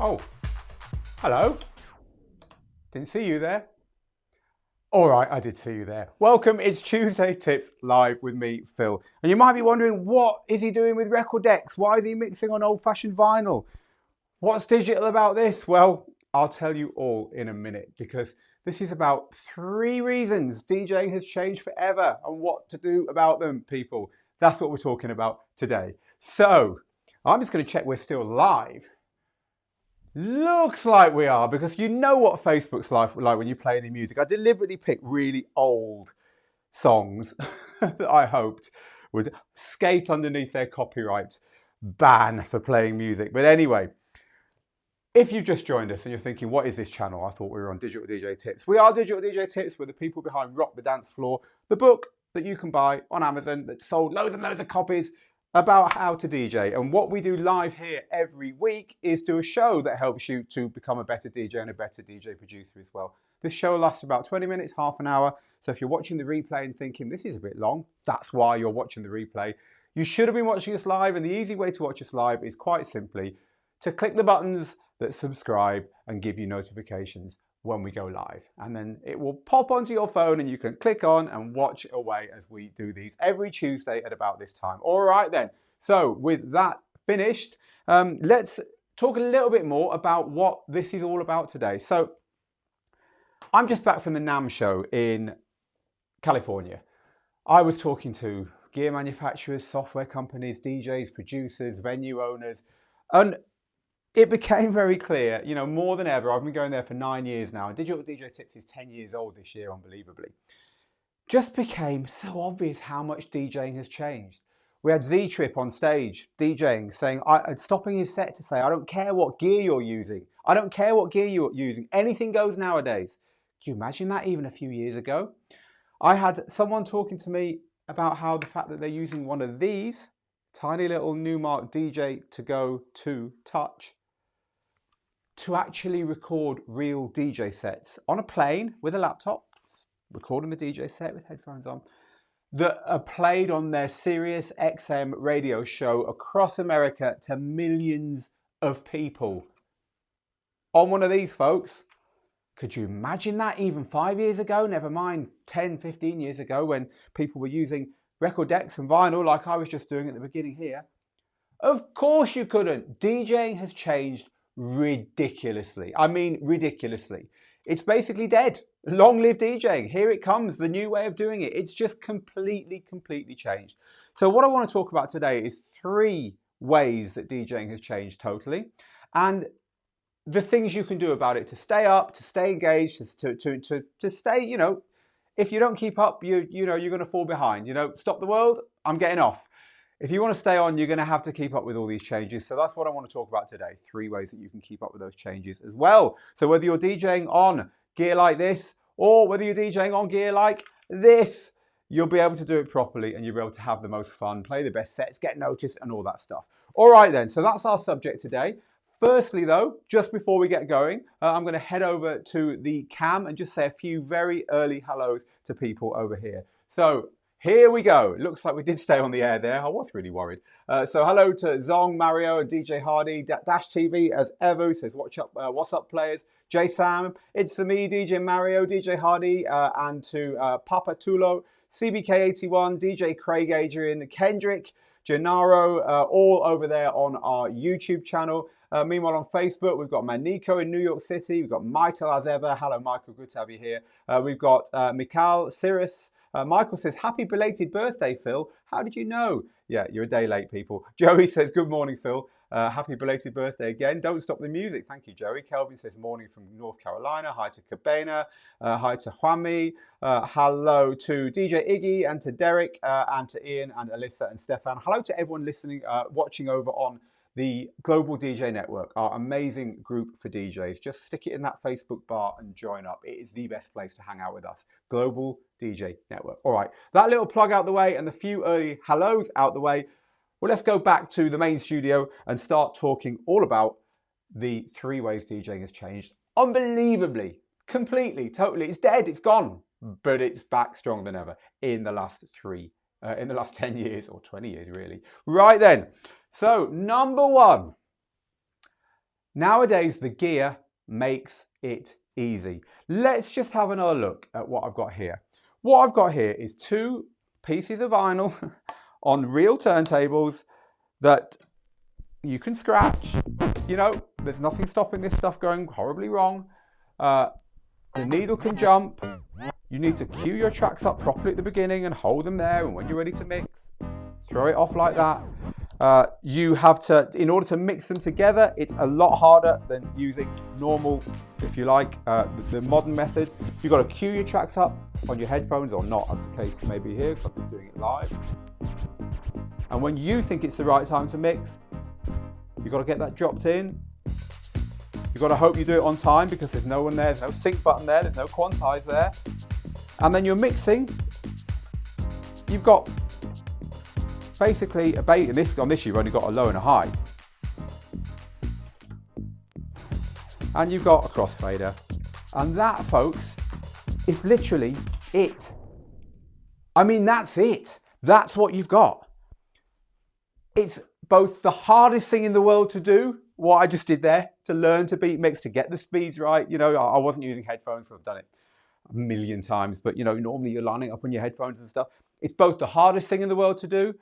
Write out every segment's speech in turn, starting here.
Oh, hello. Didn't see you there. All right, I did see you there. Welcome, it's Tuesday Tips live with me, Phil. And you might be wondering, what is he doing with record decks? Why is he mixing on old-fashioned vinyl? What's digital about this? Well, I'll tell you all in a minute, because this is about 3 reasons DJing has changed forever and what to do about them, people. That's what we're talking about today. So, I'm just going to check we're still live. Looks like we are, because you know what Facebook's like when you play any music. I deliberately picked really old songs that I hoped would skate underneath their copyright ban for playing music. But anyway, if you just joined us and you're thinking, what is this channel? I thought we were on Digital DJ Tips. We are Digital DJ Tips. We're the people behind Rock the Dance Floor, the book that you can buy on Amazon that sold loads and loads of copies about how to DJ. And what we do live here every week is do a show that helps you to become a better DJ and a better DJ producer as well. This show lasts about 20 minutes, half an hour. So if you're watching the replay and thinking this is a bit long, that's why you're watching the replay. You should have been watching us live, and the easy way to watch us live is quite simply to click the buttons that subscribe and give you notifications when we go live. And then it will pop onto your phone and you can click on and watch away as we do these every Tuesday at about this time. All right then. So with that finished, let's talk a little bit more about what this is all about today. So I'm just back from the NAMM show in California. I was talking to gear manufacturers, software companies, DJs, producers, venue owners, and it became very clear, you know, more than ever. I've been going there for 9 years now, and Digital DJ Tips is 10 years old this year, unbelievably. Just became so obvious how much DJing has changed. We had Z-Trip on stage DJing, saying, stopping his set to say, I don't care what gear you're using. I don't care what gear you're using. Anything goes nowadays. Can you imagine that even a few years ago? I had someone talking to me about how the fact that they're using one of these tiny little Numark DJ to go to touch to actually record real DJ sets on a plane with a laptop, recording the DJ set with headphones on, that are played on their Sirius XM radio show across America to millions of people. On one of these, folks. Could you imagine that even 5 years ago? Never mind 10, 15 years ago, when people were using record decks and vinyl like I was just doing at the beginning here. Of course you couldn't. DJing has changed ridiculously. I mean, ridiculously. It's basically dead. Long live DJing. Here it comes, the new way of doing it. It's just completely changed. So what I want to talk about today is 3 ways that DJing has changed totally, and the things you can do about it to stay up, to stay engaged, to stay, you know, if you don't keep up, you're going to fall behind. You know, stop the world, I'm getting off. If you want to stay on, you're going to have to keep up with all these changes. So that's what I want to talk about today. 3 ways that you can keep up with those changes as well. So whether you're DJing on gear like this, or whether you're DJing on gear like this, you'll be able to do it properly, and you'll be able to have the most fun, play the best sets, get noticed, and all that stuff. All right then, so that's our subject today. Firstly though, just before we get going, I'm going to head over to the cam and just say a few very early hellos to people over here. So here we go. It looks like we did stay on the air there. I was really worried. So hello to Zong, Mario, and DJ Hardy. Dash TV as ever says, what's up players? J Sam, it's me, DJ Mario, DJ Hardy, and to Papa Tulo, CBK81, DJ Craig Adrian, Kendrick, Gennaro, all over there on our YouTube channel. Meanwhile, on Facebook, we've got Maniko in New York City. We've got Michael as ever. Hello, Michael. Good to have you here. We've got Mikhail, Cyrus. Michael says, happy belated birthday, Phil. How did you know? Yeah, you're a day late, people. Joey says, good morning, Phil. Happy belated birthday again. Don't stop the music. Thank you, Joey. Kelvin says, morning from North Carolina. Hi to Cabana. Hi to Juanmi. Hello to DJ Iggy and to Derek and to Ian and Alyssa and Stefan. Hello to everyone listening, watching over on the Global DJ Network, our amazing group for DJs. Just stick it in that Facebook bar and join up. It is the best place to hang out with us. Global DJ Network. All right, that little plug out the way and the few early hellos out the way. Well, let's go back to the main studio and start talking all about the 3 ways DJing has changed. Unbelievably, completely, totally. It's dead, it's gone, but it's back stronger than ever in the last 10 years or 20 years, really. Right then. So, number 1. Nowadays, the gear makes it easy. Let's just have another look at what I've got here. What I've got here is 2 pieces of vinyl on real turntables that you can scratch. You know, there's nothing stopping this stuff going horribly wrong. The needle can jump. You need to cue your tracks up properly at the beginning and hold them there, and when you're ready to mix, throw it off like that. You have to, in order to mix them together, it's a lot harder than using normal, if you like, the modern method. You've got to cue your tracks up on your headphones, or not, as the case may be here, because I'm just doing it live. And when you think it's the right time to mix, you've got to get that dropped in. You've got to hope you do it on time, because there's no one there, there's no sync button there, there's no quantize there. And then you're mixing. You've got basically on this you've only got a low and a high. And you've got a crossfader. And that, folks, is literally it. I mean, that's it. That's what you've got. It's both the hardest thing in the world to do, what I just did there, to learn to beat mix, to get the speeds right. You know, I wasn't using headphones, so I've done it a million times, but you know, normally you're lining up on your headphones and stuff. It's both the hardest thing in the world to do,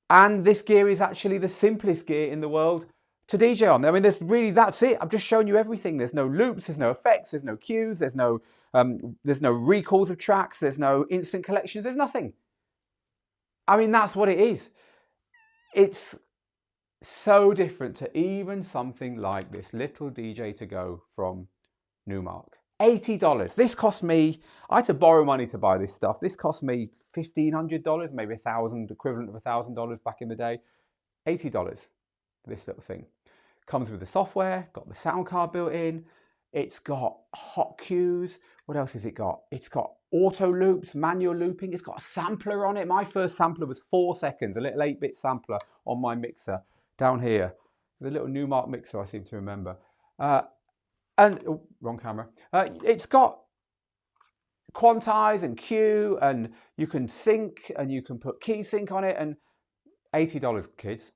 and this gear is actually the simplest gear in the world to DJ on. I mean, that's it. I've just shown you everything. There's no loops, there's no effects, there's no cues, there's no recalls of tracks, there's no instant collections, there's nothing. I mean, that's what it is. It's so different to even something like this little DJ to go from Numark. $80. This cost me, I had to borrow money to buy this stuff. This cost me $1,500, maybe $1,000, equivalent of $1,000 back in the day. $80 for this little thing. Comes with the software, got the sound card built in. It's got hot cues. What else has it got? It's got auto loops, manual looping. It's got a sampler on it. My first sampler was 4 seconds, a little 8-bit sampler on my mixer down here. The little Numark mixer, I seem to remember. Wrong camera. It's got quantize and cue, and you can sync, and you can put key sync on it, and $80, kids.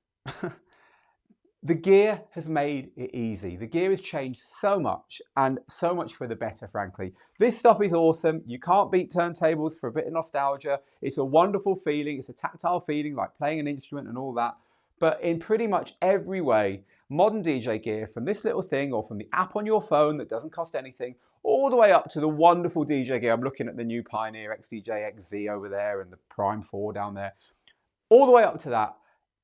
The gear has made it easy. The gear has changed so much, and so much for the better, frankly. This stuff is awesome. You can't beat turntables for a bit of nostalgia. It's a wonderful feeling. It's a tactile feeling, like playing an instrument and all that. But in pretty much every way, modern DJ gear, from this little thing or from the app on your phone that doesn't cost anything, all the way up to the wonderful DJ gear. I'm looking at the new Pioneer XDJ XZ over there and the Prime 4 down there. All the way up to that,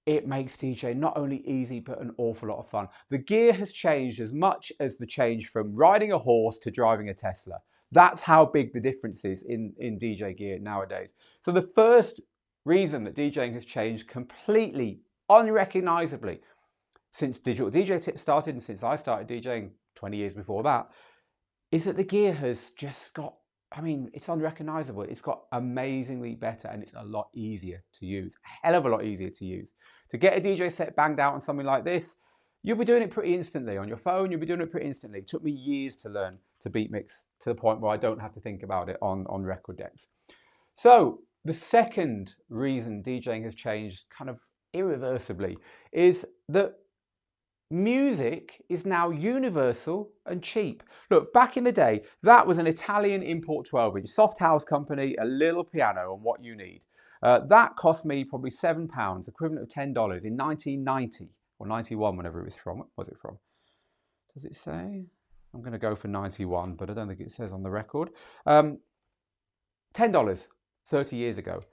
it makes DJ not only easy, but an awful lot of fun. The gear has changed as much as the change from riding a horse to driving a Tesla. That's how big the difference is in DJ gear nowadays. So the first reason that DJing has changed completely, unrecognizably, since Digital DJ Tips started and since I started DJing 20 years before that, is that the gear has just got, I mean, it's unrecognizable. It's got amazingly better, and it's a lot easier to use, a hell of a lot easier to use. To get a DJ set banged out on something like this, you'll be doing it pretty instantly. On your phone, you'll be doing it pretty instantly. It took me years to learn to beat mix to the point where I don't have to think about it on record decks. So the second reason DJing has changed kind of irreversibly is that music is now universal and cheap. Look, back in the day, that was an Italian import 12-inch, soft house company, a little piano and what you need. That cost me probably £7, equivalent of $10 in 1990 or 91, whenever it was from. What was it from? Does it say? I'm going to go for 91, but I don't think it says on the record. $10, 30 years ago.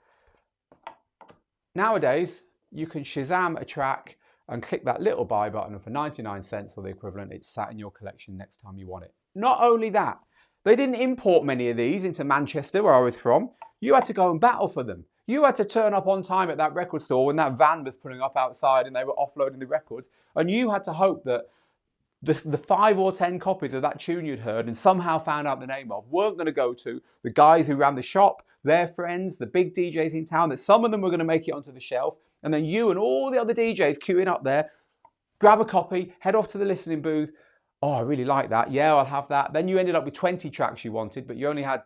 Nowadays, you can Shazam a track and click that little buy button, and for 99 cents or the equivalent, it's sat in your collection next time you want it. Not only that, they didn't import many of these into Manchester, where I was from. You had to go and battle for them. You had to turn up on time at that record store when that van was pulling up outside and they were offloading the records, and you had to hope that the 5 or 10 copies of that tune you'd heard and somehow found out the name of weren't going to go to the guys who ran the shop, their friends, the big DJs in town, that some of them were going to make it onto the shelf, and then you and all the other DJs queuing up there, grab a copy, head off to the listening booth. Oh, I really like that. Yeah, I'll have that. Then you ended up with 20 tracks you wanted, but you only had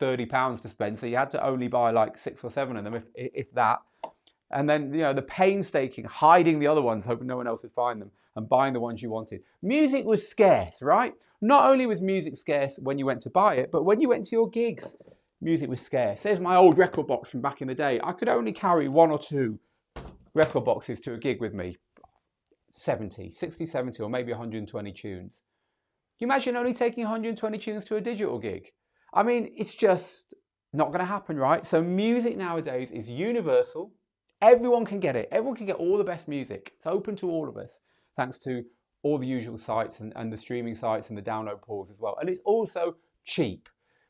£30 to spend, so you had to only buy like 6 or 7 of them, if that. And then, you know, the painstaking hiding the other ones, hoping no one else would find them, and buying the ones you wanted. Music was scarce, right? Not only was music scarce when you went to buy it, but when you went to your gigs, music was scarce. There's my old record box from back in the day. I could only carry 1 or 2 record boxes to a gig with me. 60, 70, or maybe 120 tunes. Can you imagine only taking 120 tunes to a digital gig? I mean, it's just not going to happen, right? So music nowadays is universal. Everyone can get it. Everyone can get all the best music. It's open to all of us, thanks to all the usual sites and the streaming sites and the download pools as well. And it's also cheap.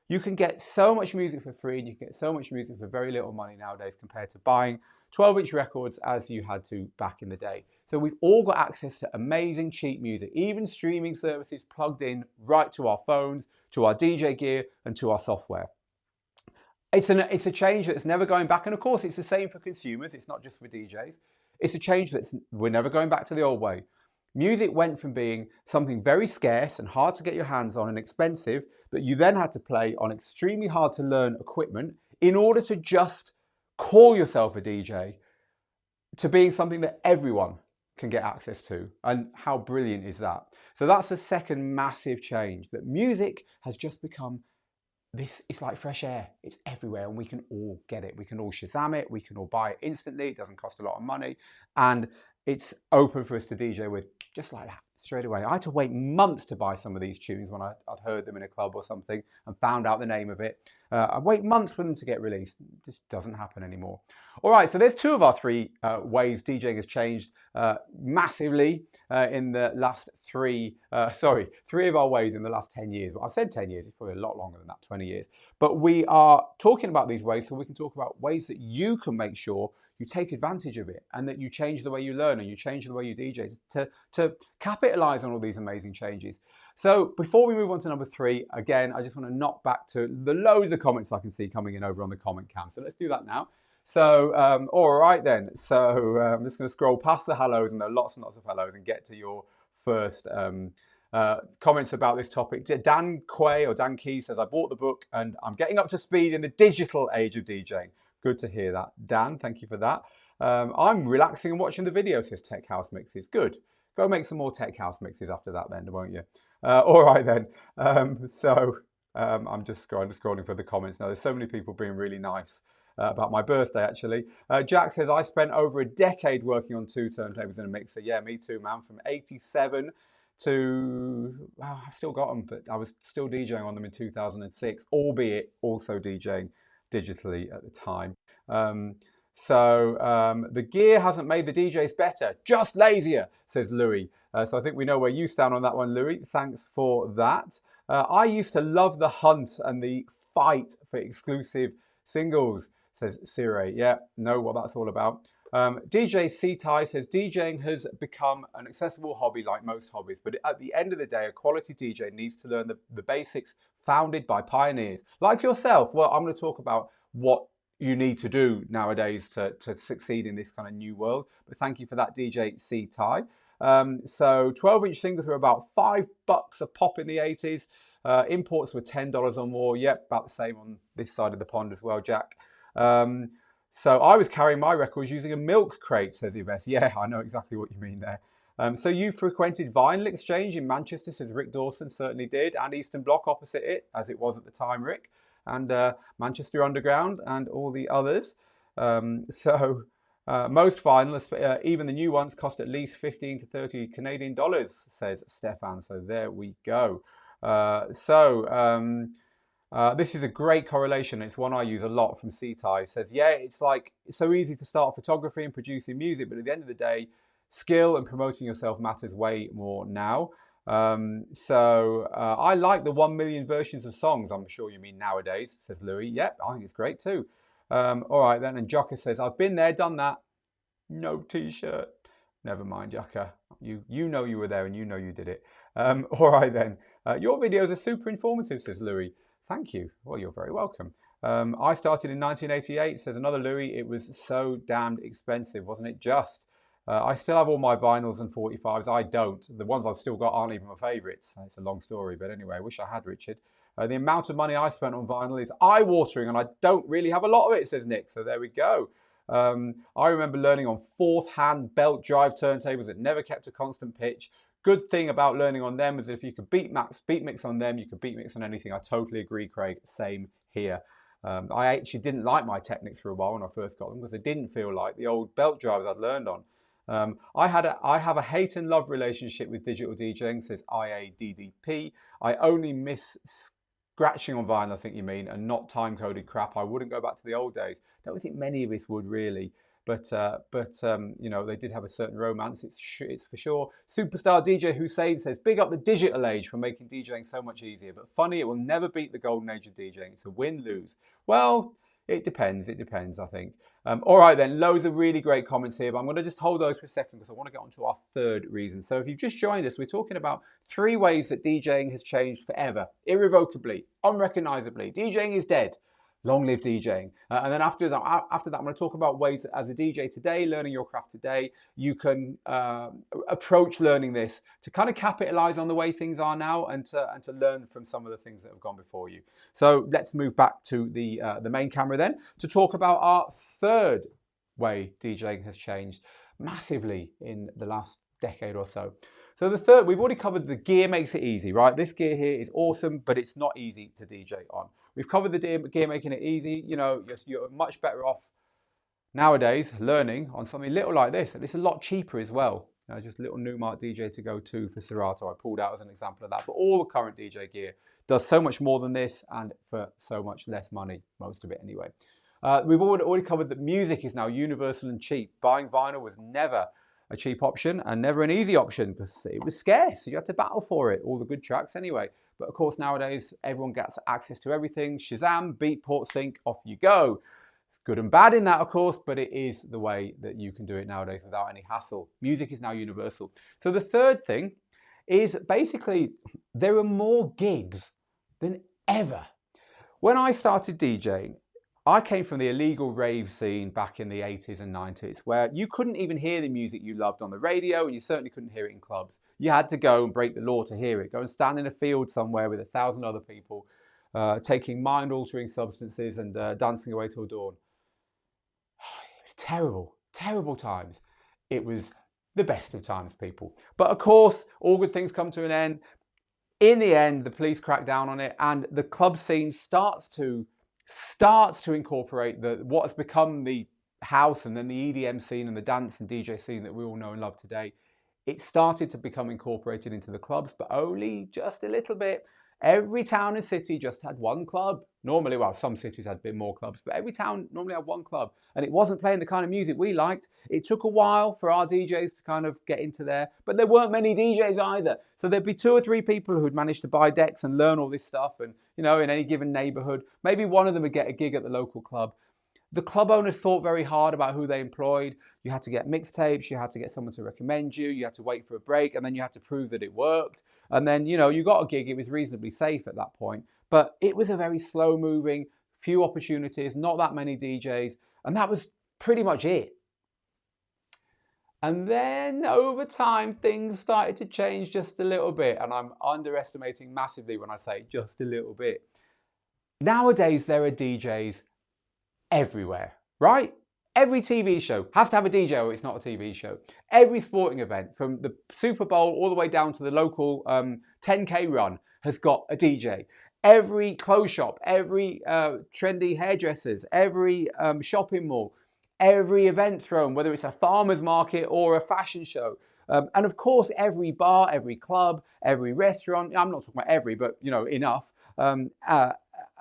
You can get so much music for free, and you can get so much music for very little money nowadays compared to buying 12-inch records as you had to back in the day. So we've all got access to amazing cheap music, even streaming services plugged in right to our phones, to our DJ gear, and to our software. It's a change that's never going back. And of course, it's the same for consumers. It's not just for DJs. It's a change we're never going back to the old way. Music went from being something very scarce and hard to get your hands on and expensive that you then had to play on extremely hard to learn equipment in order to just call yourself a DJ, to being something that everyone can get access to. And how brilliant is that? So that's the second massive change, that music has just become this. It's like fresh air. It's everywhere and we can all get it. We can all Shazam it. We can all buy it instantly. It doesn't cost a lot of money. And it's open for us to DJ with just like that, straight away. I had to wait months to buy some of these tunes when I'd heard them in a club or something and found out the name of it. I'd wait months for them to get released. It just doesn't happen anymore. All right, so there's 2 of our 3 ways DJing has changed massively in the last 3 of our ways in the last 10 years. Well, I've said 10 years, it's probably a lot longer than that, 20 years. But we are talking about these ways so we can talk about ways that you can make sure you take advantage of it and that you change the way you learn and you change the way you DJ to capitalize on all these amazing changes. So before we move on to number 3, again, I just want to knock back to the loads of comments I can see coming in over on the comment cam. So let's do that now. So, all right then. So I'm just going to scroll past the hellos, and there are lots and lots of hellos, and get to your first comments about this topic. Dan Quay or Dan Key says, I bought the book and I'm getting up to speed in the digital age of DJing. Good to hear that. Dan, thank you for that. I'm relaxing and watching the video, says Tech House Mixes. Good. Go make some more Tech House Mixes after that then, won't you? All right then. I'm just scrolling for the comments now. There's so many people being really nice about my birthday, actually. Jack says, I spent over a decade working on 2 turntables and a mixer. Yeah, me too, man. From 87 to, well, I've still got them, but I was still DJing on them in 2006, albeit also DJing digitally at the time. The gear hasn't made the DJs better, just lazier, says Louis. So I think we know where you stand on that one, Louis. Thanks for that. I used to love the hunt and the fight for exclusive singles, says Sire. Yeah, know what that's all about. DJ C-Tai says, DJing has become an accessible hobby like most hobbies, but at the end of the day, a quality DJ needs to learn the basics founded by pioneers like yourself. Well, I'm going to talk about what you need to do nowadays to succeed in this kind of new world. But thank you for that, DJ C-Tai. So 12-inch singles were about $5 a pop in the 80s. Imports were $10 or more. Yep, about the same on this side of the pond as well, Jack. So I was carrying my records using a milk crate, says Yves. Yeah, I know exactly what you mean there. So you frequented Vinyl Exchange in Manchester, says Rick Dawson, certainly did, and Eastern Bloc opposite it, as it was at the time, Rick, and Manchester Underground and all the others. Most vinyl, even the new ones, cost at least 15 to 30 Canadian dollars, says Stefan. So there we go. This is a great correlation. It's one I use a lot from C-Tai. Says, yeah, it's so easy to start photography and producing music, but at the end of the day, skill and promoting yourself matters way more now. I like the 1 million versions of songs. I'm sure you mean nowadays, says Louis. Yep, I think it's great too. All right then. And Jocka says, I've been there, done that. No t-shirt. Never mind, Jocka. You know you were there and you know you did it. All right then. Your videos are super informative, says Louis. Thank you. Well, you're very welcome. I started in 1988, says another Louis. It was so damned expensive, wasn't it just? I still have all my vinyls and 45s. I don't. The ones I've still got aren't even my favourites. It's a long story, but anyway, I wish I had, Richard. The amount of money I spent on vinyl is eye-watering, and I don't really have a lot of it, says Nick. So there we go. I remember learning on fourth hand belt drive turntables that never kept a constant pitch. Good thing about learning on them is if you could beat mix on them, you could beat mix on anything. I totally agree, Craig. Same here. I actually didn't like my Technics for a while when I first got them because they didn't feel like the old belt drivers I'd learned on. I have a hate and love relationship with digital DJing, says IADDP. I only miss scratching on vinyl, I think you mean, and not time-coded crap. I wouldn't go back to the old days. I don't think many of us would really. But you know, they did have a certain romance, it's for sure. Superstar DJ Hussein says, big up the digital age for making DJing so much easier. But funny, it will never beat the golden age of DJing. It's a win-lose. Well, it depends, I think. All right then, loads of really great comments here, but I'm going to just hold those for a second because I want to get on to our third reason. So if you've just joined us, we're talking about 3 ways that DJing has changed forever, irrevocably, unrecognizably. DJing is dead. Long live DJing. And then after that, I'm going to talk about ways that as a DJ today, learning your craft today, you can approach learning this to kind of capitalize on the way things are now and to learn from some of the things that have gone before you. So let's move back to the main camera then to talk about our third way DJing has changed massively in the last decade or so. So the third, we've already covered the gear makes it easy, right? This gear here is awesome, but it's not easy to DJ on. We've covered the gear making it easy. You know, you're much better off nowadays learning on something little like this. And it's a lot cheaper as well. Just a little Numark DJ to go to for Serato. I pulled out as an example of that. But all the current DJ gear does so much more than this and for so much less money, most of it anyway. We've already covered that music is now universal and cheap. Buying vinyl was never a cheap option and never an easy option because it was scarce. You had to battle for it, all the good tracks anyway. But of course, nowadays, everyone gets access to everything. Shazam, Beatport, Sync, off you go. It's good and bad in that, of course, but it is the way that you can do it nowadays without any hassle. Music is now universal. So the third thing is basically there are more gigs than ever. When I started DJing, I came from the illegal rave scene back in the 80s and 90s, where you couldn't even hear the music you loved on the radio, and you certainly couldn't hear it in clubs. You had to go and break the law to hear it. Go and stand in a field somewhere with 1,000 other people, taking mind-altering substances and dancing away till dawn. It was terrible, terrible times. It was the best of times, people. But of course, all good things come to an end. In the end, the police crack down on it, and the club scene starts to incorporate what has become the house and then the EDM scene and the dance and DJ scene that we all know and love today. It started to become incorporated into the clubs, but only just a little bit. Every town and city just had one club. Normally, well, some cities had a bit more clubs, but every town normally had one club. And it wasn't playing the kind of music we liked. It took a while for our DJs to kind of get into there, but there weren't many DJs either. So there'd be 2 or 3 people who'd managed to buy decks and learn all this stuff. And, you know, in any given neighborhood, maybe one of them would get a gig at the local club. The club owners thought very hard about who they employed. You had to get mixtapes, you had to get someone to recommend you, you had to wait for a break, and then you had to prove that it worked. And then, you know, you got a gig, it was reasonably safe at that point. But it was a very slow moving, few opportunities, not that many DJs, and that was pretty much it. And then over time, things started to change just a little bit, and I'm underestimating massively when I say just a little bit. Nowadays, there are DJs everywhere, right? Every TV show has to have a DJ or it's not a TV show. Every sporting event, from the Super Bowl all the way down to the local 10K run, has got a DJ. Every clothes shop, every trendy hairdressers, every shopping mall, every event thrown, whether it's a farmer's market or a fashion show. And of course, every bar, every club, every restaurant, I'm not talking about every, but you know, enough.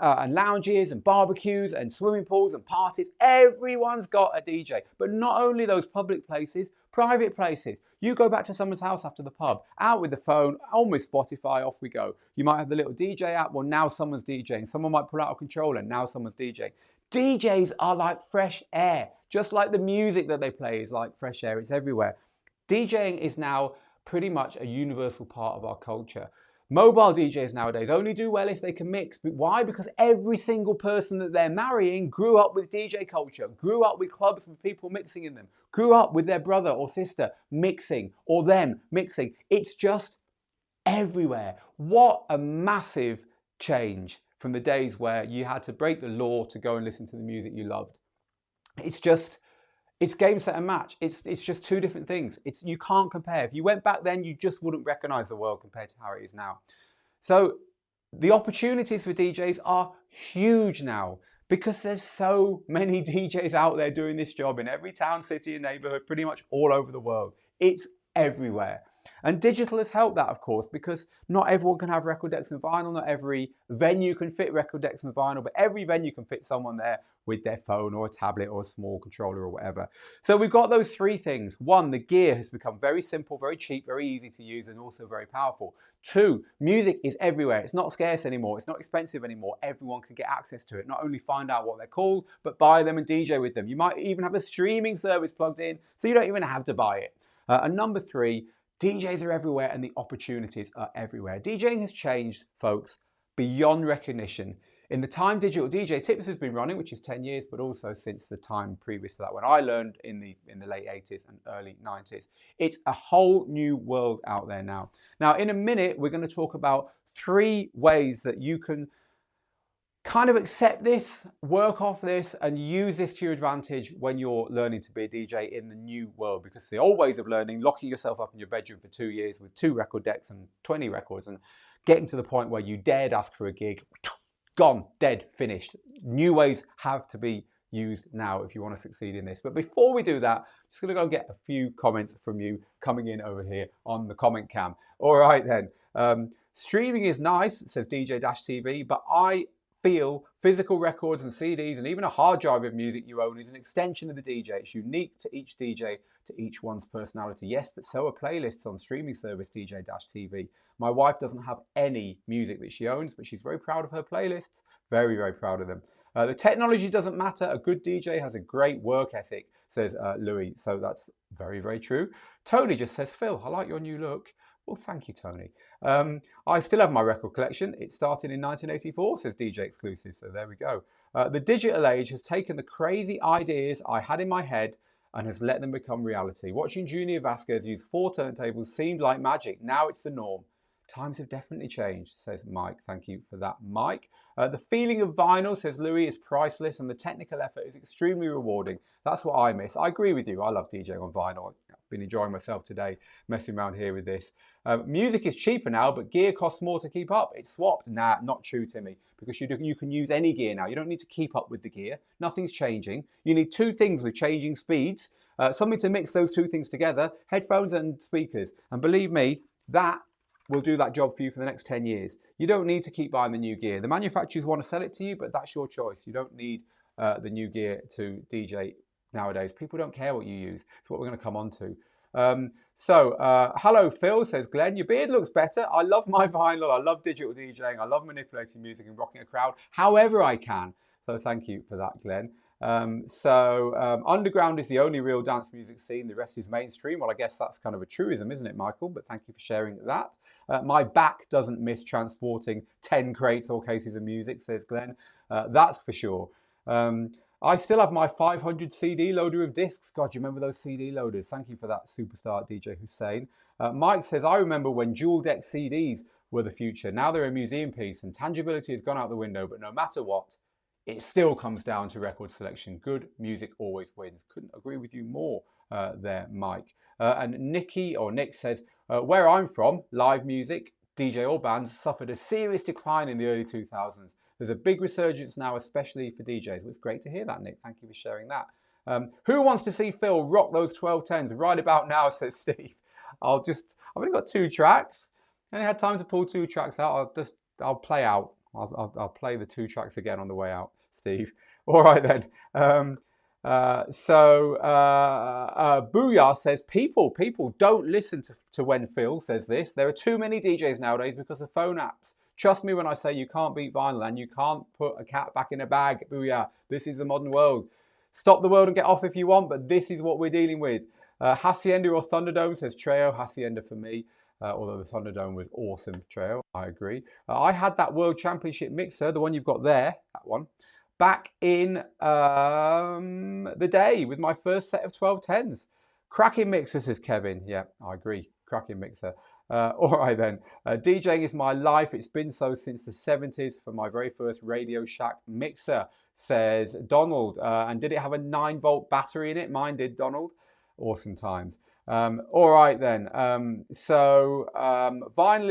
And lounges and barbecues and swimming pools and parties. Everyone's got a DJ. But not only those public places, private places. You go back to someone's house after the pub, out with the phone, on with Spotify, off we go. You might have the little DJ app, well now someone's DJing. Someone might pull out a controller, now someone's DJing. DJs are like fresh air. Just like the music that they play is like fresh air, it's everywhere. DJing is now pretty much a universal part of our culture. Mobile DJs nowadays only do well if they can mix. But why? Because every single person that they're marrying grew up with DJ culture, grew up with clubs with people mixing in them, grew up with their brother or sister mixing or them mixing. It's just everywhere. What a massive change from the days where you had to break the law to go and listen to the music you loved. It's just It's game, set, and match. It's just two different things. You can't compare. If you went back then, you just wouldn't recognize the world compared to how it is now. So the opportunities for DJs are huge now because there's so many DJs out there doing this job in every town, city, and neighborhood, pretty much all over the world. It's everywhere. And digital has helped that, of course, because not everyone can have record decks and vinyl. Not every venue can fit record decks and vinyl, but every venue can fit someone there with their phone or a tablet or a small controller or whatever. So we've got those three things. One, the gear has become very simple, very cheap, very easy to use, and also very powerful. Two, music is everywhere. It's not scarce anymore. It's not expensive anymore. Everyone can get access to it. Not only find out what they're called, but buy them and DJ with them. You might even have a streaming service plugged in, so you don't even have to buy it. And number three, DJs are everywhere and the opportunities are everywhere. DJing has changed, folks, beyond recognition. In the time Digital DJ Tips has been running, which is 10 years, but also since the time previous to that, when I learned in the late 80s and early 90s, it's a whole new world out there now. Now, in a minute, we're going to talk about 3 ways that you can kind of accept this, work off this, and use this to your advantage when you're learning to be a DJ in the new world. Because the old ways of learning, locking yourself up in your bedroom for 2 years with 2 record decks and 20 records and getting to the point where you dared ask for a gig, gone, dead, finished. New ways have to be used now if you want to succeed in this. But before we do that, I'm just going to go and get a few comments from you coming in over here on the comment cam. All right then. Streaming is nice, says DJ-TV, but I feel physical records and CDs and even a hard drive of music you own is an extension of the DJ. It's unique to each DJ, to each one's personality. Yes, but so are playlists on streaming service DJ-TV. My wife doesn't have any music that she owns, but she's very proud of her playlists. Very, very proud of them. The technology doesn't matter. A good DJ has a great work ethic, says Louis. So that's very, very true. Tony just says, Phil, I like your new look. Well, thank you, Tony. I still have my record collection. It started in 1984, says DJ Exclusive. So there we go. The digital age has taken the crazy ideas I had in my head and has let them become reality. Watching Junior Vasquez use 4 turntables seemed like magic. Now it's the norm. Times have definitely changed, says Mike. Thank you for that, Mike. The feeling of vinyl, says Louis, is priceless and the technical effort is extremely rewarding. That's what I miss. I agree with you. I love DJing on vinyl. I've been enjoying myself today, messing around here with this. Music is cheaper now, but gear costs more to keep up. It's swapped. Nah, not true, Timmy, because you can use any gear now. You don't need to keep up with the gear. Nothing's changing. You need 2 things with changing speeds, something to mix those 2 things together, headphones and speakers. And believe me, that will do that job for you for the next 10 years. You don't need to keep buying the new gear. The manufacturers want to sell it to you, but that's your choice. You don't need the new gear to DJ nowadays. People don't care what you use. It's what we're going to come on to. Hello Phil, says Glenn. Your beard looks better. I love my vinyl. I love digital DJing. I love manipulating music and rocking a crowd however I can. So thank you for that, Glenn. Underground is the only real dance music scene. The rest is mainstream. Well, I guess that's kind of a truism, isn't it, Michael? But thank you for sharing that. My back doesn't miss transporting 10 crates or cases of music, says Glenn. That's for sure. I still have my 500 CD loader of discs. God, do you remember those CD loaders? Thank you for that, superstar DJ Hussein. Mike says, I remember when dual deck CDs were the future. Now they're a museum piece and tangibility has gone out the window, but no matter what, it still comes down to record selection. Good music always wins. Couldn't agree with you more there, Mike. And Nick says, where I'm from, live music, DJ or bands, suffered a serious decline in the early 2000s. There's a big resurgence now, especially for DJs. It's great to hear that, Nick. Thank you for sharing that. Who wants to see Phil rock those 1210s right about now, says Steve. I've only got 2 tracks. I only had time to pull 2 tracks out. I'll play out. I'll play the 2 tracks again on the way out, Steve. All right then. Booyah says, people don't listen to when Phil says this. There are too many DJs nowadays because of phone apps. Trust me when I say you can't beat vinyl and you can't put a cat back in a bag. Booyah. This is the modern world. Stop the world and get off if you want, but this is what we're dealing with. Hacienda or Thunderdome, says Treo. Hacienda for me. Although the Thunderdome was awesome, Treo. I agree. I had that World Championship mixer, the one you've got there, that one, back in the day with my first set of 1210s. Cracking mixer, says Kevin. Yeah, I agree. Cracking mixer. All right then. DJing is my life. It's been so since the 70s for my very first Radio Shack mixer, says Donald. And did it have a 9-volt battery in it? Mine did, Donald. Awesome times. All right then. Vinyl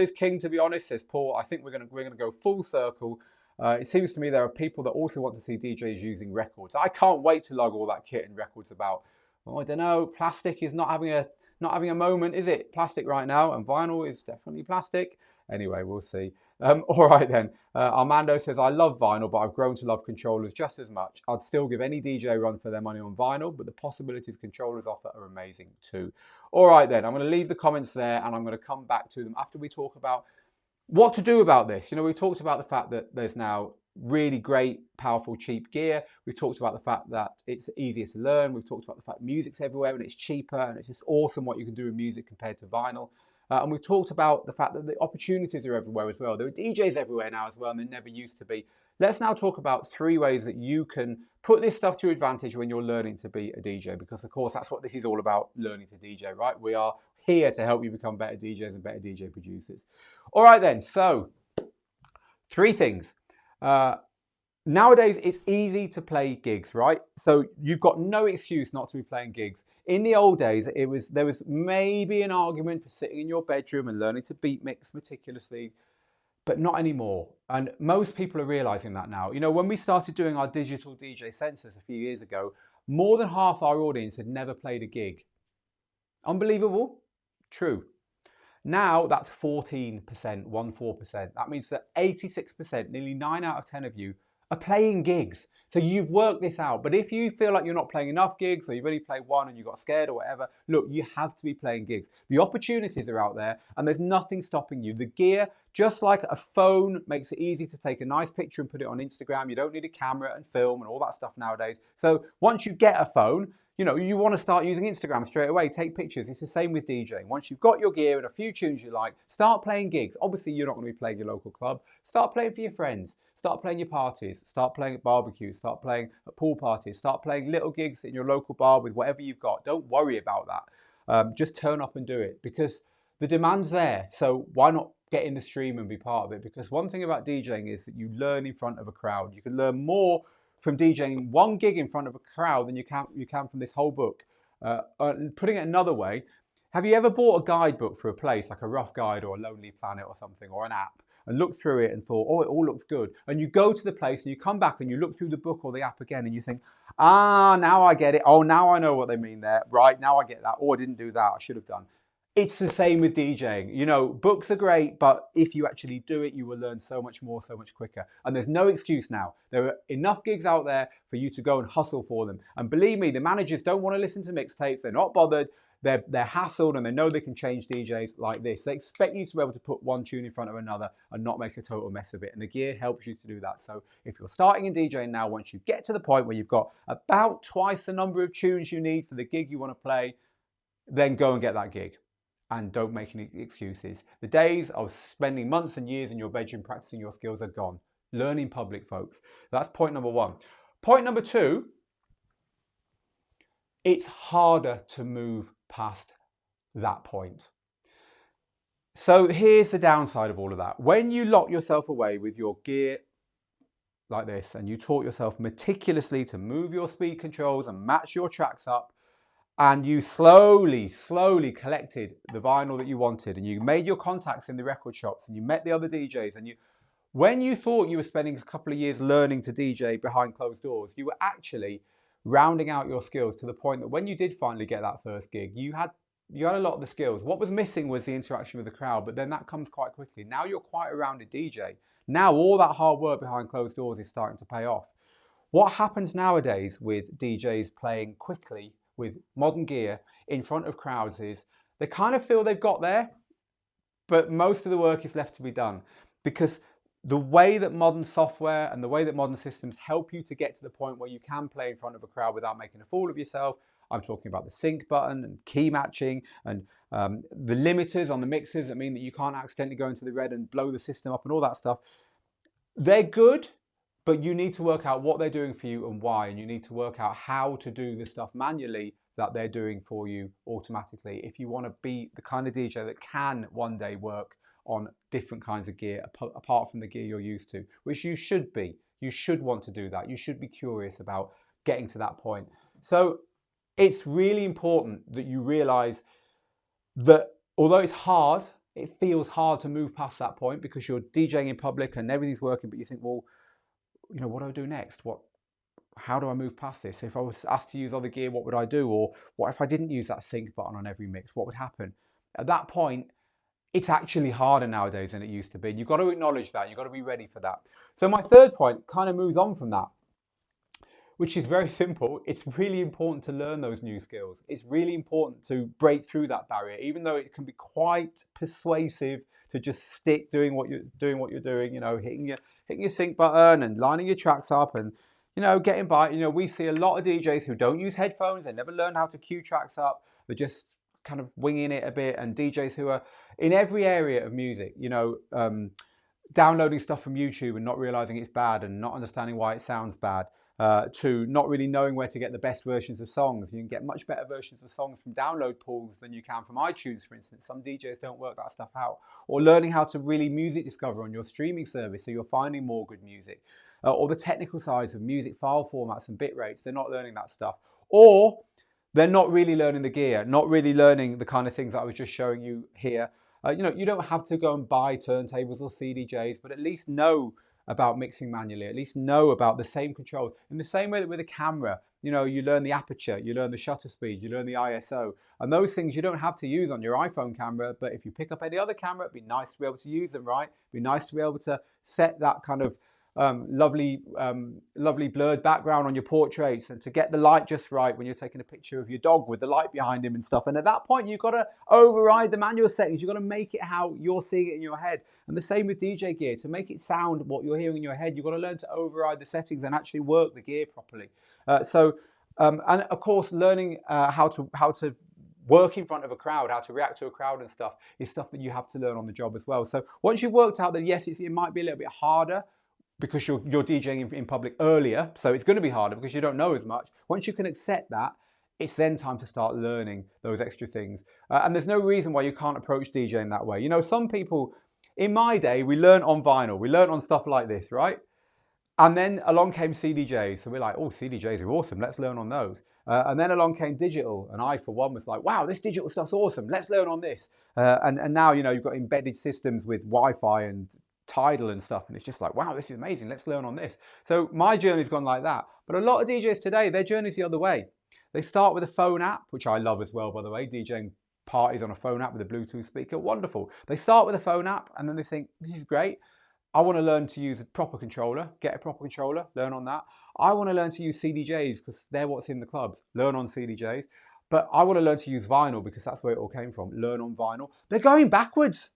is king, to be honest, says Paul. I think we're gonna go full circle. It seems to me there are people that also want to see DJs using records. I can't wait to lug all that kit and records about. Well, I don't know. Plastic is not having a moment, is it? Plastic right now, and vinyl is definitely plastic. Anyway, we'll see. All right then. Armando says, I love vinyl, but I've grown to love controllers just as much. I'd still give any DJ a run for their money on vinyl, but the possibilities controllers offer are amazing too. All right then, I'm going to leave the comments there and I'm going to come back to them after we talk about what to do about this. You know, we talked about the fact that there's now really great, powerful, cheap gear. We've talked about the fact that it's easier to learn. We've talked about the fact music's everywhere and it's cheaper and it's just awesome what you can do with music compared to vinyl. And we've talked about the fact that the opportunities are everywhere as well. There are DJs everywhere now as well, and there never used to be. Let's now talk about 3 ways that you can put this stuff to your advantage when you're learning to be a DJ, because of course that's what this is all about, learning to DJ, right? We are here to help you become better DJs and better DJ producers. All right then, so 3 things. Nowadays, it's easy to play gigs, right? So you've got no excuse not to be playing gigs. In the old days, there was maybe an argument for sitting in your bedroom and learning to beat mix meticulously, but not anymore. And most people are realizing that now. You know, when we started doing our digital DJ census a few years ago, more than half our audience had never played a gig. Unbelievable? True. Now that's 14%, 14%. That means that 86%, nearly 9 out of 10 of you, are playing gigs. So you've worked this out. But if you feel like you're not playing enough gigs, or you've only played one and you got scared or whatever, look, you have to be playing gigs. The opportunities are out there and there's nothing stopping you. The gear, just like a phone, makes it easy to take a nice picture and put it on Instagram. You don't need a camera and film and all that stuff nowadays. So once you get a phone, you know, you want to start using Instagram straight away, take pictures. It's the same with DJing. Once you've got your gear and a few tunes you like, start playing gigs. Obviously, you're not going to be playing your local club. Start playing for your friends. Start playing your parties. Start playing at barbecues. Start playing at pool parties. Start playing little gigs in your local bar with whatever you've got. Don't worry about that. Just turn up and do it, because the demand's there. So why not get in the stream and be part of it? Because one thing about DJing is that you learn in front of a crowd. You can learn more from DJing one gig in front of a crowd than you can from this whole book. Putting it another way, have you ever bought a guidebook for a place, like a Rough Guide or a Lonely Planet or something, or an app, and looked through it and thought, oh, it all looks good, and you go to the place and you come back and you look through the book or the app again and you think, now I get it. Oh, now I know what they mean there. Right, now I get that. Oh, I didn't do that. I should have done. It's the same with DJing. You know, books are great, but if you actually do it, you will learn so much more, so much quicker. And there's no excuse now. There are enough gigs out there for you to go and hustle for them. And believe me, the managers don't want to listen to mixtapes. They're not bothered. They're hassled, and they know they can change DJs like this. They expect you to be able to put one tune in front of another and not make a total mess of it. And the gear helps you to do that. So if you're starting in DJing now, once you get to the point where you've got about twice the number of tunes you need for the gig you want to play, then go and get that gig. And don't make any excuses. The days of spending months and years in your bedroom practicing your skills are gone. Learn in public, folks. That's point number 1. Point number 2, it's harder to move past that point. So here's the downside of all of that. When you lock yourself away with your gear like this, and you taught yourself meticulously to move your speed controls and match your tracks up, and you slowly collected the vinyl that you wanted, and you made your contacts in the record shops, and you met the other DJs, and when you thought you were spending a couple of years learning to DJ behind closed doors, you were actually rounding out your skills to the point that when you did finally get that first gig, you had a lot of the skills. What was missing was the interaction with the crowd, but then that comes quite quickly. Now you're quite a rounded DJ. Now all that hard work behind closed doors is starting to pay off. What happens nowadays with DJs playing quickly with modern gear in front of crowds is they kind of feel they've got there, but most of the work is left to be done, because the way that modern software and the way that modern systems help you to get to the point where you can play in front of a crowd without making a fool of yourself. I'm talking about the sync button and key matching and the limiters on the mixers that mean that you can't accidentally go into the red and blow the system up and all that stuff. They're good, but you need to work out what they're doing for you and why, and you need to work out how to do the stuff manually that they're doing for you automatically if you want to be the kind of DJ that can one day work on different kinds of gear apart from the gear you're used to, which you should be. You should want to do that. You should be curious about getting to that point. So it's really important that you realize that although it's hard, it feels hard to move past that point because you're DJing in public and everything's working, but you think, well, you know, what do I do next? How do I move past this? If I was asked to use other gear, what would I do? Or what if I didn't use that sync button on every mix? What would happen? At that point, it's actually harder nowadays than it used to be. You've got to acknowledge that. You've got to be ready for that. So my third point kind of moves on from that, which is very simple. It's really important to learn those new skills. It's really important to break through that barrier, even though it can be quite persuasive to just stick doing what you're doing, you know, hitting your sync button and lining your tracks up and, you know, getting by. You know, we see a lot of DJs who don't use headphones. They never learn how to cue tracks up. They're just kind of winging it a bit. And DJs who are in every area of music, you know, downloading stuff from YouTube and not realizing it's bad and not understanding why it sounds bad, to not really knowing where to get the best versions of songs. You can get much better versions of songs from download pools than you can from iTunes, for instance. Some DJs don't work that stuff out. Or learning how to really music discover on your streaming service so you're finding more good music. Or the technical sides of music file formats and bit rates, they're not learning that stuff. Or they're not really learning the gear, not really learning the kind of things that I was just showing you here. You know, you don't have to go and buy turntables or CDJs, but at least know about mixing manually, at least know about the same controls. In the same way that with a camera, you know, you learn the aperture, you learn the shutter speed, you learn the ISO, and those things you don't have to use on your iPhone camera, but if you pick up any other camera, it'd be nice to be able to use them, right? It'd be nice to be able to set that kind of lovely blurred background on your portraits and to get the light just right when you're taking a picture of your dog with the light behind him and stuff. And at that point, you've got to override the manual settings. You've got to make it how you're seeing it in your head. And the same with DJ gear. To make it sound what you're hearing in your head, you've got to learn to override the settings and actually work the gear properly. And of course, learning how to work in front of a crowd, how to react to a crowd and stuff is stuff that you have to learn on the job as well. So once you've worked out that, yes, it might be a little bit harder because you're DJing in public earlier, so it's going to be harder because you don't know as much. Once you can accept that, it's then time to start learning those extra things. And there's no reason why you can't approach DJing that way. You know, some people, in my day, we learned on vinyl. We learned on stuff like this, right? And then along came CDJs. So we're like, oh, CDJs are awesome. Let's learn on those. And then along came digital. And I, for one, was like, wow, this digital stuff's awesome. Let's learn on this. And now, you know, you've got embedded systems with Wi-Fi and Tidal and stuff, and it's just like, wow, this is amazing, let's learn on this. So my journey's gone like that. But a lot of DJs today, their journey's the other way. They start with a phone app, which I love as well, by the way. DJing parties on a phone app with a Bluetooth speaker, wonderful. They start with a phone app and then they think, this is great. I want to learn to use a proper controller, get a proper controller, learn on that. I want to learn to use CDJs because they're what's in the clubs, learn on CDJs. But I want to learn to use vinyl because that's where it all came from, learn on vinyl. They're going backwards.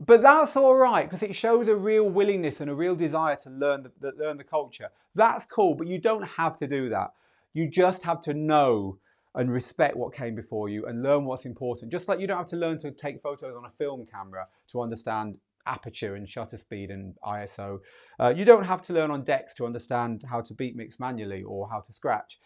But that's all right because it shows a real willingness and a real desire to learn the culture. That's cool, but you don't have to do that. You just have to know and respect what came before you and learn what's important. Just like you don't have to learn to take photos on a film camera to understand aperture and shutter speed and ISO. You don't have to learn on decks to understand how to beat mix manually or how to scratch.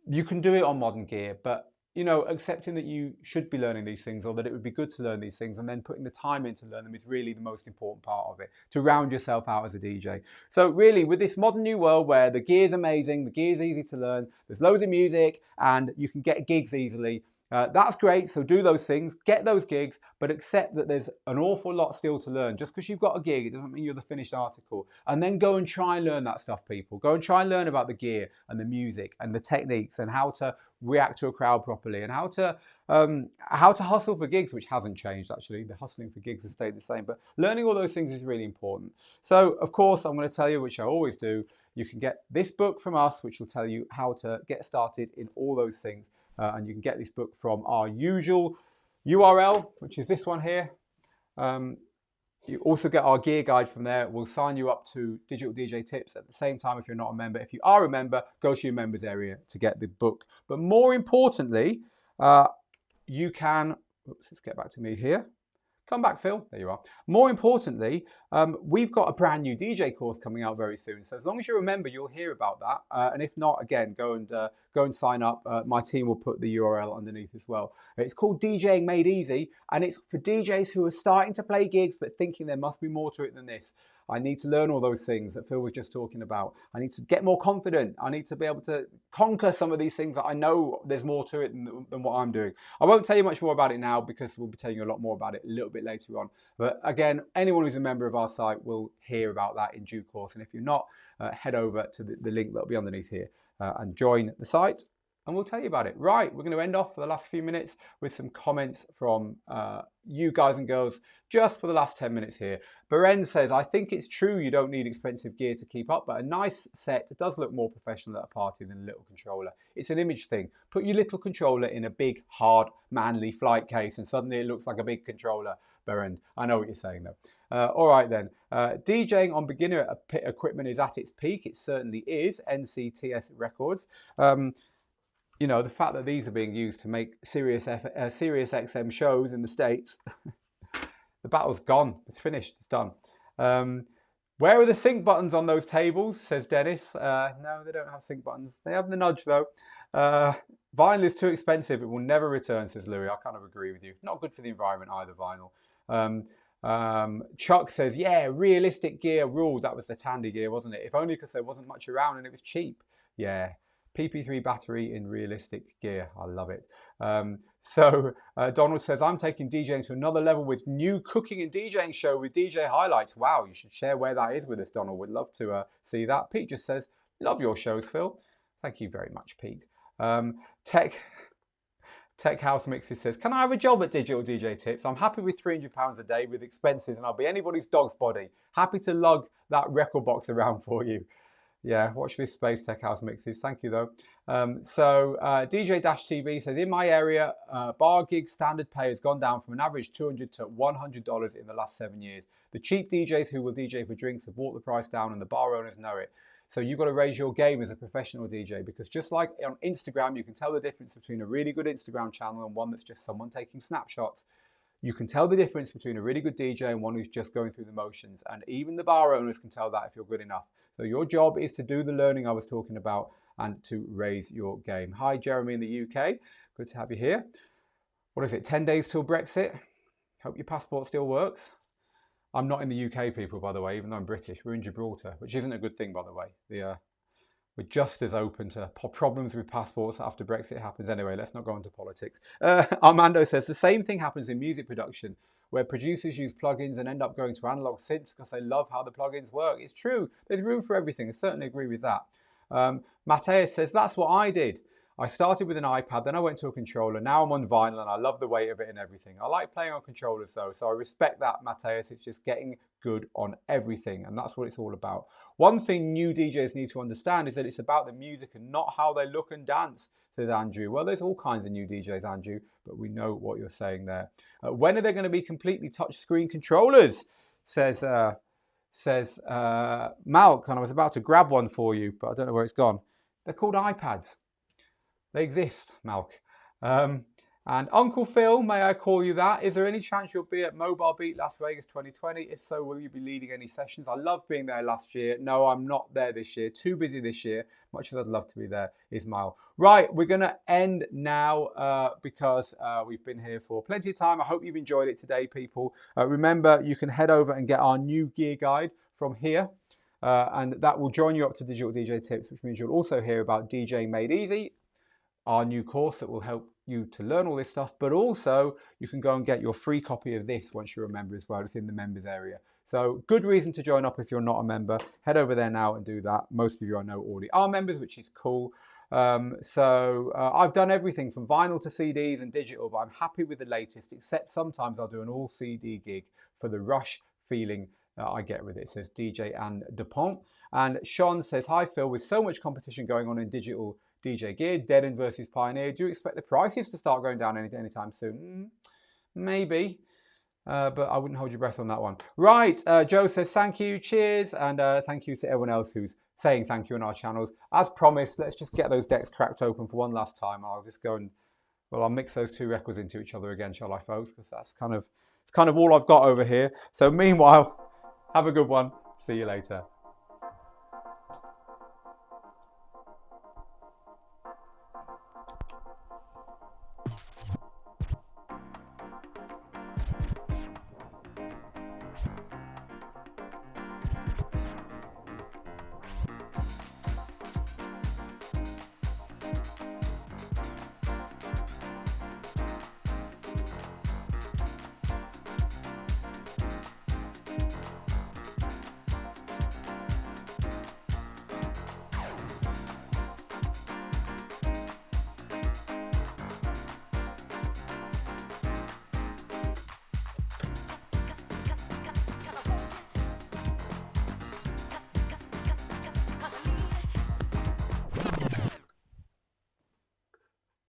You can do it on modern gear, but you know, accepting that you should be learning these things or that it would be good to learn these things and then putting the time in to learn them is really the most important part of it, to round yourself out as a DJ. So really, with this modern new world where the gear's amazing, the gear's easy to learn, there's loads of music and you can get gigs easily, that's great. So do those things, get those gigs, but accept that there's an awful lot still to learn. Just because you've got a gig, it doesn't mean you're the finished article. And then go and try and learn that stuff, people. Go and try and learn about the gear and the music and the techniques and how to react to a crowd properly and how to hustle for gigs, which hasn't changed actually. The hustling for gigs has stayed the same, but learning all those things is really important. So of course, I'm going to tell you, which I always do, you can get this book from us, which will tell you how to get started in all those things. And you can get this book from our usual URL, which is this one here. You also get our gear guide from there. We'll sign you up to Digital DJ Tips at the same time if you're not a member. If you are a member, go to your members area to get the book. But more importantly, you can, let's get back to me here, Come back, Phil. There you are. More importantly, we've got a brand new DJ course coming out very soon. So as long as you remember, you'll hear about that. And if not, again, go and sign up. My team will put the URL underneath as well. It's called DJing Made Easy, and it's for DJs who are starting to play gigs but thinking there must be more to it than this. I need to learn all those things that Phil was just talking about. I need to get more confident. I need to be able to conquer some of these things that I know there's more to it than what I'm doing. I won't tell you much more about it now because we'll be telling you a lot more about it a little bit later on. But again, anyone who's a member of our site will hear about that in due course. And if you're not, head over to the link that'll be underneath here and join the site. And we'll tell you about it. Right, we're going to end off for the last few minutes with some comments from you guys and girls just for the last 10 minutes here. Beren says, I think it's true you don't need expensive gear to keep up, but a nice set does look more professional at a party than a little controller. It's an image thing. Put your little controller in a big, hard, manly flight case and suddenly it looks like a big controller, Beren. I know what you're saying though. All right then. DJing on beginner equipment is at its peak. It certainly is. NCTS Records. You know, the fact that these are being used to make Sirius XM shows in the States, the battle's gone. It's finished. It's done. Where are the sync buttons on those tables, says Dennis. No, they don't have sync buttons. They have the nudge, though. Vinyl is too expensive. It will never return, says Louis. I kind of agree with you. Not good for the environment either, vinyl. Chuck says, yeah, realistic gear ruled. That was the Tandy gear, wasn't it? If only because there wasn't much around and it was cheap. Yeah. PP3 battery in realistic gear. I love it. Donald says, I'm taking DJing to another level with new cooking and DJing show with DJ highlights. Wow, you should share where that is with us, Donald. We'd love to see that. Pete just says, love your shows, Phil. Thank you very much, Pete. Tech House Mixes says, can I have a job at Digital DJ Tips? I'm happy with £300 a day with expenses and I'll be anybody's dog's body. Happy to lug that record box around for you. Yeah, watch this space, Tech House Mixes. Thank you, though. DJ-TV says, in my area, bar gig standard pay has gone down from an average $200 to $100 in the last 7 years. The cheap DJs who will DJ for drinks have brought the price down and the bar owners know it. So you've got to raise your game as a professional DJ because just like on Instagram, you can tell the difference between a really good Instagram channel and one that's just someone taking snapshots. You can tell the difference between a really good DJ and one who's just going through the motions. And even the bar owners can tell that if you're good enough. So your job is to do the learning I was talking about and to raise your game. Hi, Jeremy in the UK. Good to have you here. What is it, 10 days till Brexit? Hope your passport still works. I'm not in the UK, people, by the way, even though I'm British. We're in Gibraltar, which isn't a good thing, by the way. We're just as open to problems with passports after Brexit happens. Anyway, let's not go into politics. Armando says, the same thing happens in music production, where producers use plugins and end up going to analog synths because they love how the plugins work. It's true. There's room for everything. I certainly agree with that. Mateus says, that's what I did. I started with an iPad, then I went to a controller. Now I'm on vinyl and I love the weight of it and everything. I like playing on controllers though, so I respect that, Mateus. It's just getting good on everything, and that's what it's all about. One thing new DJs need to understand is that it's about the music and not how they look and dance, says Andrew. Well, there's all kinds of new DJs, Andrew, but we know what you're saying there. When are they going to be completely touchscreen controllers, says Malk, and I was about to grab one for you, but I don't know where it's gone. They're called iPads. They exist, Malk. And Uncle Phil, may I call you that? Is there any chance you'll be at Mobile Beat Las Vegas 2020? If so, will you be leading any sessions? I loved being there last year. No, I'm not there this year. Too busy this year. Much as I'd love to be there, Ismail. Right, we're going to end now because we've been here for plenty of time. I hope you've enjoyed it today, people. Remember, you can head over and get our new gear guide from here. And that will join you up to Digital DJ Tips, which means you'll also hear about DJing Made Easy, our new course that will help you to learn all this stuff, but also you can go and get your free copy of this once you're a member as well. It's in the members area. So good reason to join up if you're not a member. Head over there now and do that. Most of you I know already are members, which is cool. I've done everything from vinyl to CDs and digital, but I'm happy with the latest, except sometimes I'll do an all CD gig for the rush feeling I get with it, says DJ Anne Dupont. And Sean says, hi Phil, with so much competition going on in digital DJ gear, Dead End versus Pioneer, do you expect the prices to start going down anytime soon? Maybe, but I wouldn't hold your breath on that one. Right, Joe says thank you, cheers, and thank you to everyone else who's saying thank you on our channels. As promised, let's just get those decks cracked open for one last time. I'll just go and, well, I'll mix those two records into each other again, shall I, folks? Because that's kind of It's kind of all I've got over here. So meanwhile, have a good one. See you later.